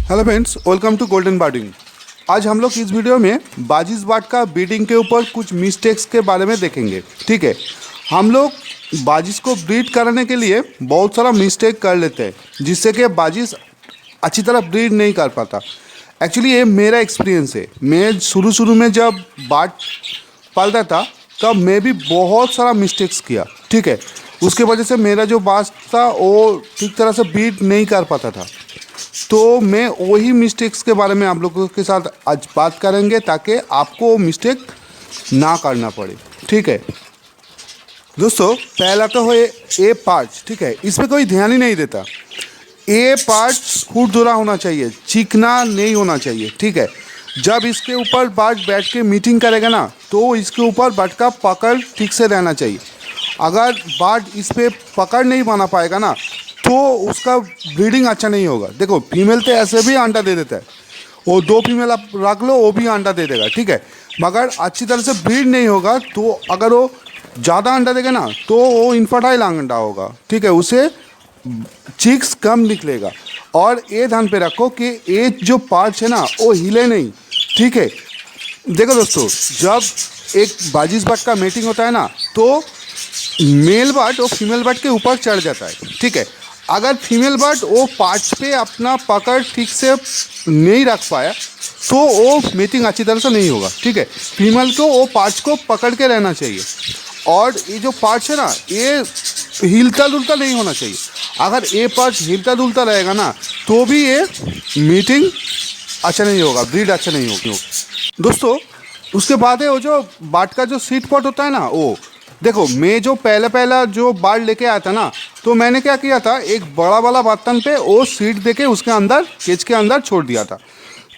Hello friends, welcome to golden boarding. आज हम लोग इस वीडियो में बाजिस बाट का ब्रीडिंग के ऊपर कुछ मिस्टेक्स के बारे में देखेंगे। ठीक है, हम लोग बाजिस को ब्रीड कराने के लिए बहुत सारा मिस्टेक कर लेते हैं जिससे कि बाजिस अच्छी तरह ब्रीड नहीं कर पाता। एक्चुअली ये मेरा एक्सपीरियंस है। मैं शुरू में जब बाट पालता था तब मैं भी बहुत सारा मिस्टेक्स किया। ठीक है, उसके वजह से मेरा जो बाज था वो ठीक तरह से ब्रीड नहीं कर पाता था। तो मैं वही मिस्टेक्स के बारे में आप लोगों के साथ आज बात करेंगे ताकि आपको मिस्टेक ना करना पड़े। ठीक है दोस्तों, पहला तो है ए पार्ट्स। ठीक है, इस पर कोई ध्यान ही नहीं देता। ए पार्ट्स खुरदुरा होना चाहिए, चिकना नहीं होना चाहिए। ठीक है, जब इसके ऊपर बाट बैठ के मीटिंग करेगा ना तो इसके ऊपर बाट का पकड़ ठीक से रहना चाहिए। अगर बाट इस पर पकड़ नहीं बना पाएगा ना तो उसका ब्रीडिंग अच्छा नहीं होगा। देखो, फीमेल तो ऐसे भी अंडा दे देता है, वो 2 फीमेल आप रख लो वो भी अंडा दे देगा। ठीक है, मगर अच्छी तरह से ब्रीड नहीं होगा तो अगर वो ज़्यादा अंडा देगा ना तो वो इनफर्टाइल अंडा होगा। ठीक है, उसे चिक्स कम निकलेगा। और ये ध्यान पे रखो कि ये जो पार्ट्स है ना वो हिले नहीं। ठीक है, देखो दोस्तों, जब एक बाजिस बाट का मेटिंग होता है ना तो मेल बाट वो फीमेल बाट के ऊपर चढ़ जाता है। ठीक है, अगर फीमेल बर्ड वो पार्ट्स पे अपना पकड़ ठीक से नहीं रख पाया तो वो मीटिंग अच्छी तरह से नहीं होगा। ठीक है, फीमेल को वो पार्ट्स को पकड़ के रहना चाहिए और ये जो पार्ट्स है ना ये हिलता डुलता नहीं होना चाहिए। अगर ये पार्ट्स हिलता डुलता रहेगा ना तो भी ये मीटिंग अच्छा नहीं होगा, ब्रीड अच्छा नहीं होगी दोस्तों। उसके बाद है वो जो बाट का जो सीट पॉट होता है ना, वो देखो, मैं जो पहला जो बाड़ लेके आया था ना तो मैंने क्या किया था, एक बड़ा वाला बर्तन पे वो सीड देके उसके अंदर केज के अंदर छोड़ दिया था।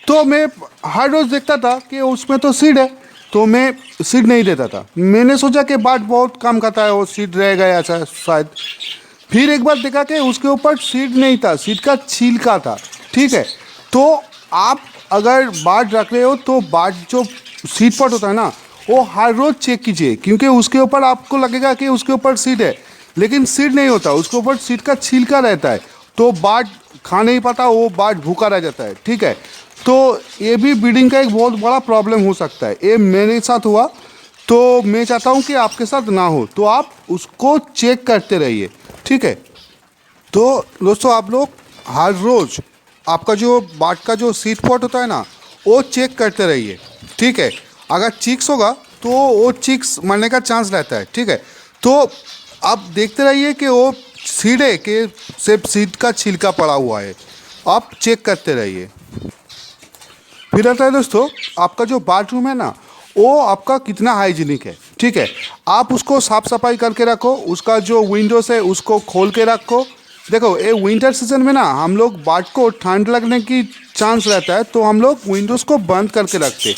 तो मैं हर रोज़ देखता था कि उसमें तो सीड है तो मैं सीड नहीं देता था। मैंने सोचा कि बाट बहुत कम खाता है, वो सीड रह गया ऐसा शायद। फिर एक बार देखा कि उसके ऊपर सीड नहीं था, सीड का छिलका था। ठीक है, तो आप अगर बाट रख रहे हो तो बाट जो सीड पॉट होता है ना वो हर रोज़ चेक कीजिए, क्योंकि उसके ऊपर आपको लगेगा कि उसके ऊपर सीड है लेकिन सीड नहीं होता, उसके ऊपर सीड का छिलका रहता है। तो बाट खा नहीं पाता, वो बाट भूखा रह जाता है। ठीक है, तो ये भी ब्रीडिंग का एक बहुत बड़ा प्रॉब्लम हो सकता है। ये मेरे साथ हुआ तो मैं चाहता हूँ कि आपके साथ ना हो, तो आप उसको चेक करते रहिए। ठीक है, तो दोस्तों आप लोग हर रोज़ आपका जो बाट का जो सीड पॉट होता है ना वो चेक करते रहिए। ठीक है, अगर चिक्स होगा तो वो चिक्स मरने का चांस रहता है। ठीक है, तो आप देखते रहिए कि वो सीड है कि सिर्फ सीड का छिलका पड़ा हुआ है, आप चेक करते रहिए। फिर आता है दोस्तों आपका जो बाथरूम है ना वो आपका कितना हाइजीनिक है। ठीक है, आप उसको साफ सफाई करके रखो, उसका जो विंडोज है उसको खोल के रखो। देखो, ये विंटर सीजन में ना हम लोग बाट को ठंड लगने की चांस रहता है तो हम लोग विंडोज़ को बंद करके रखते,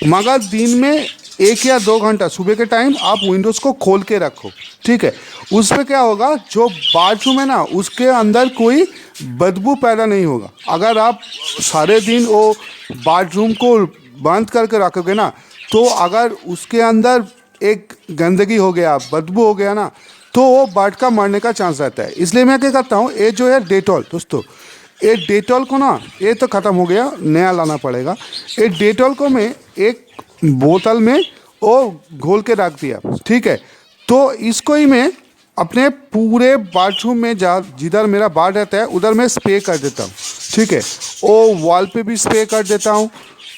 मगर दिन में 1 या 2 घंटा सुबह के टाइम आप विंडोज़ को खोल के रखो। ठीक है, उस पर क्या होगा, जो बाथरूम है ना उसके अंदर कोई बदबू पैदा नहीं होगा। अगर आप सारे दिन वो बाथरूम को बंद करके रखोगे ना तो अगर उसके अंदर एक गंदगी हो गया, बदबू हो गया ना तो वो बाट का मरने का चांस रहता है। इसलिए मैं क्या करता हूँ, ये जो है डेटॉल दोस्तों, ये डेटॉल को ना, ये तो ख़त्म हो गया, नया लाना पड़ेगा। ये डेटॉल को मैं एक बोतल में वो घोल के रख दिया। ठीक है, तो इसको ही मैं अपने पूरे बाथरूम में जिधर मेरा बाट रहता है उधर मैं स्प्रे कर देता हूँ। ठीक है, वो वॉल पे भी स्प्रे कर देता हूँ।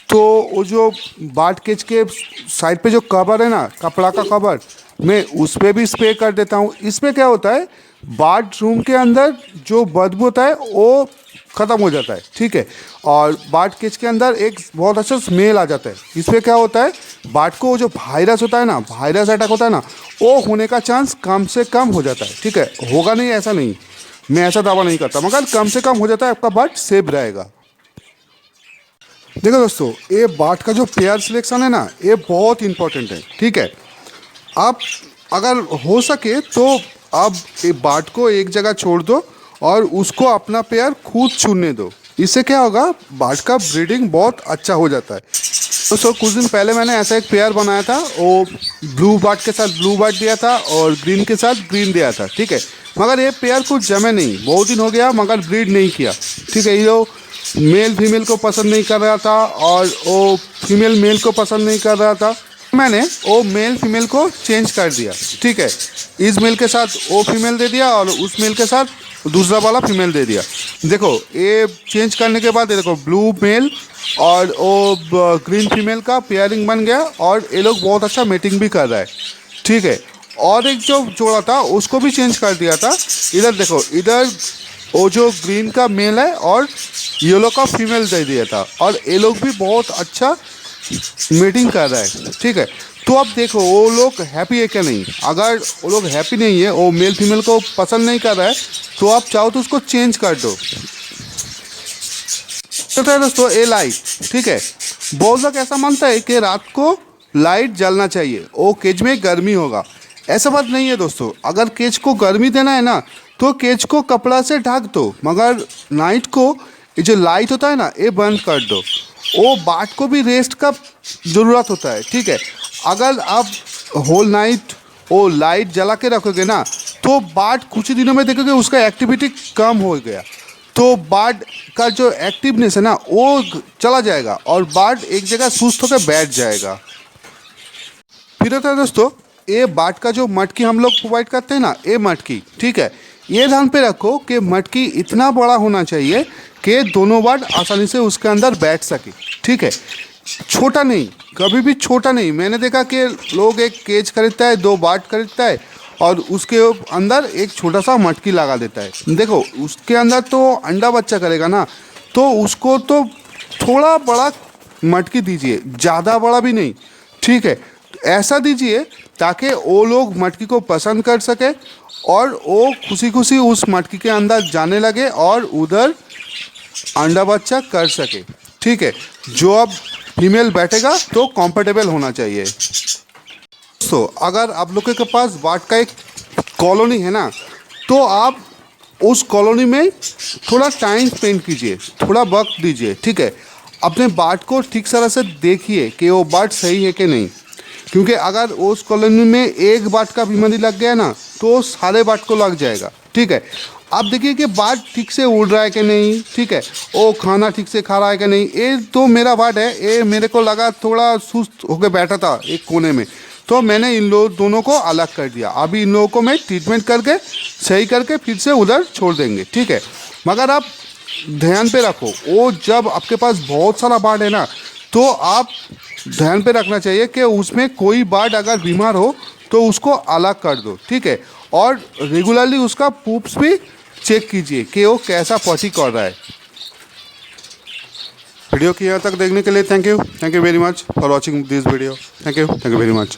तो वो जो बाट केज के साइड पे जो कवर है ना, कपड़ा का कवर, मैं उस पर भी स्प्रे कर देता हूँ। इसमें क्या होता है, बाथरूम के अंदर जो बदबू होता है वो ख़त्म हो जाता है। ठीक है, और बाट केज के अंदर एक बहुत अच्छा स्मेल आ जाता है। इसमें क्या होता है, बाट को जो वायरस होता है ना, वायरस अटैक होता है ना, वो होने का चांस कम से कम हो जाता है। ठीक है, होगा नहीं ऐसा नहीं, मैं ऐसा दावा नहीं करता, मगर कम से कम हो जाता है, आपका बाट सेफ रहेगा। देखो दोस्तों, ये बाट का जो पेयर सिलेक्शन है ना ये बहुत इंपॉर्टेंट है। ठीक है, आप अगर हो सके तो आप ये बाट को एक जगह छोड़ दो और उसको अपना पेयर खुद चुनने दो। इससे क्या होगा, बाट का ब्रीडिंग बहुत अच्छा हो जाता है। दोस्तों, कुछ दिन पहले मैंने ऐसा एक पेयर बनाया था, वो ब्लू बाट के साथ ब्लू बाट दिया था और ग्रीन के साथ ग्रीन दिया था। ठीक है, मगर ये पेयर कुछ जमे नहीं, बहुत दिन हो गया मगर ब्रीड नहीं किया। ठीक है, ये मेल फीमेल को पसंद नहीं कर रहा था और वो फीमेल मेल को पसंद नहीं कर रहा था। मैंने वो मेल फीमेल को चेंज कर दिया, ठीक है। इस मेल के साथ वो फीमेल दे दिया और उस मेल के साथ दूसरा वाला फीमेल दे दिया। देखो ये चेंज करने के बाद ये देखो ब्लू मेल और वो ग्रीन फीमेल का पेयरिंग बन गया और ये लोग बहुत अच्छा मीटिंग भी कर रहा है, ठीक है। और एक जो जोड़ा था उसको भी चेंज कर दिया था। इधर देखो, इधर वो जो ग्रीन का मेल है और येलो का फीमेल दे दिया था और ये लोग भी बहुत अच्छा मीटिंग कर रहा है, ठीक है। तो अब देखो वो लोग हैप्पी है क्या नहीं। अगर वो लोग हैप्पी नहीं है, वो मेल फीमेल को पसंद नहीं कर रहा है, तो आप चाहो तो उसको चेंज कर दो। तो है दोस्तों ये लाइट, ठीक है। बहुत लोग ऐसा मानता है कि रात को लाइट जलना चाहिए, वो केज में गर्मी होगा। ऐसा बात नहीं है दोस्तों। अगर केज को गर्मी देना है ना तो केज को कपड़ा से ढक दो, मगर नाइट को ये जो लाइट होता है ना ये बंद कर दो। वो बार्ड को भी रेस्ट का ज़रूरत होता है, ठीक है। अगर आप होल नाइट वो लाइट जला के रखोगे ना तो बार्ड कुछ ही दिनों में देखोगे उसका एक्टिविटी कम हो गया, तो बार्ड का जो एक्टिवनेस है ना वो चला जाएगा और बार्ड एक जगह सुस्त होकर बैठ जाएगा। फिर होता है दोस्तों ये बार्ड का जो मटकी हम लोग प्रोवाइड करते हैं ना, ये मटकी, ठीक है। ये ध्यान पे रखो कि मटकी इतना बड़ा होना चाहिए कि दोनों बार्ड आसानी से उसके अंदर बैठ सके, ठीक है। छोटा नहीं, कभी भी छोटा नहीं। मैंने देखा कि लोग एक केज खरीदता है, 2 बार्ड खरीदता है और उसके अंदर एक छोटा सा मटकी लगा देता है। देखो उसके अंदर तो अंडा बच्चा करेगा ना, तो उसको तो थोड़ा बड़ा मटकी दीजिए, ज़्यादा बड़ा भी नहीं, ठीक है। ऐसा दीजिए ताकि वो लोग मटकी को पसंद कर सके और वो खुशी खुशी उस मटकी के अंदर जाने लगे और उधर अंडा बच्चा कर सके, ठीक है। जो अब फीमेल बैठेगा तो कंफर्टेबल होना चाहिए। तो अगर आप लोगों के पास बार्ड का एक कॉलोनी है ना, तो आप उस कॉलोनी में थोड़ा टाइम स्पेंड कीजिए, थोड़ा वक्त दीजिए, ठीक है। अपने बार्ड को ठीक तरह से देखिए कि वो बार्ड सही है कि नहीं, क्योंकि अगर उस कॉलोनी में एक बार्ड का बीमारी लग गया ना तो सारे बार्ड को लग जाएगा, ठीक है। आप देखिए कि बार्ड ठीक से उड़ रहा है कि नहीं, ठीक है। वो खाना ठीक से खा रहा है कि नहीं। ये तो मेरा बार्ड है, ये मेरे को लगा थोड़ा सुस्त होकर बैठा था एक कोने में, तो मैंने इन लोग दोनों को अलग कर दिया। अभी इन लोगों को मैं ट्रीटमेंट करके सही करके फिर से उधर छोड़ देंगे, ठीक है। मगर आप ध्यान पे रखो, वो जब आपके पास बहुत सारा बार्ड है ना तो आप ध्यान पे रखना चाहिए कि उसमें कोई बार्ड अगर बीमार हो तो उसको अलग कर दो, ठीक है। और रेगुलरली उसका पूप्स भी चेक कीजिए कि वो कैसा पॉटी कर रहा है। वीडियो को यहाँ तक देखने के लिए thank you very much for watching this video. Thank you very much.